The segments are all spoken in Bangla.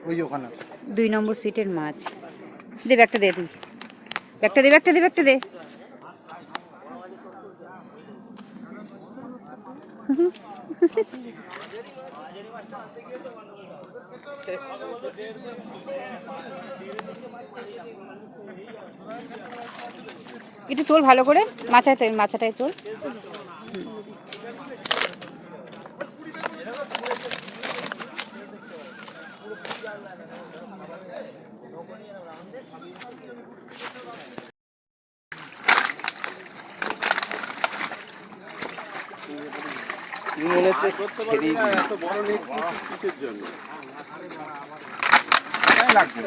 ওই যে ওখানে 2 নম্বর সিটের মাছ। দে ব্যাগটা দে, তুই ব্যাগটা দে। একটু তোল ভালো করে, মাছাটাই তোল। মনে হচ্ছে এত বড় নেট কিসের জন্য লাগবে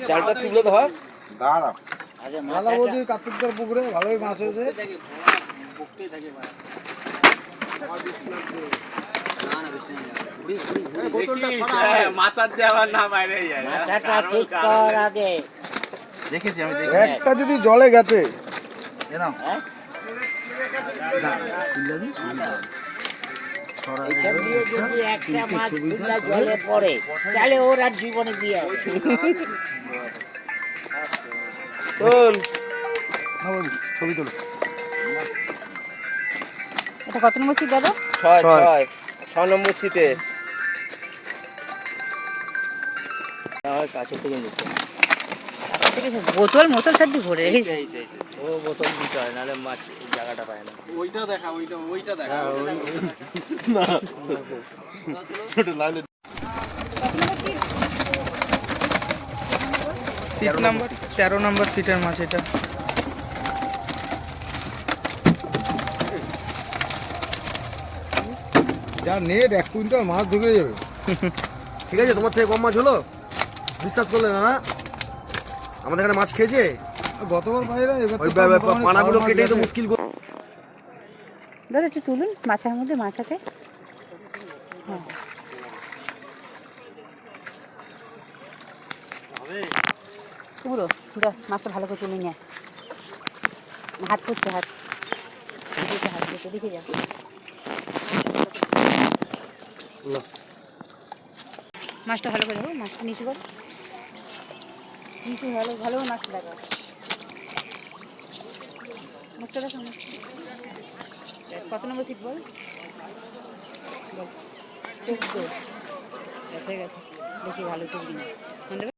চালটা তুলে ধর। দাঁড়া দাদা বৌদি কার্তিকদার পুকুরে ভালোই মাছ হয়েছে। একটা যদি জলে গেছে জলে পড়ে তাহলে ওর আর জীবনে দিয়ে ছবি তোলো। এটা কত নম্বর সিট দাদা? 6 নম্বর সিটে। কাছে থেকে নিচ্ছে বোতল সব ভরে রেখেছি। ও বোতল দিতে হয়, নাহলে মাছ জায়গাটা পায় না। ওইটা দেখা সিট নাম্বার 13 নম্বর সিটের মাছ এটা। যা নেট 1 কুইন্টাল মাছ ঢুকে যাবে। ঠিক আছে, তোমার থেকে কম মাছ হলো? বিশ্বাস করলে না? আমাদের এখানে মাছ খেয়েছে গতবার বাইরে, পানাগুলো কেটেই তো মুশকিল। দাদা একটু তুলুন মাছের মধ্যে, মাছাতে পুরো মাছটা ভালো করে তুলে নিয়ে হাত করতে হাত দেখে যা। মাছটা ভালো করে দেখো, মাছটা নিচু কর, নিচু ভালো মাছটা দেখো, মুখটা দেখো। কত নম্বর সিট বল? হয়ে গেছে, বেশি ভালো চলবি না।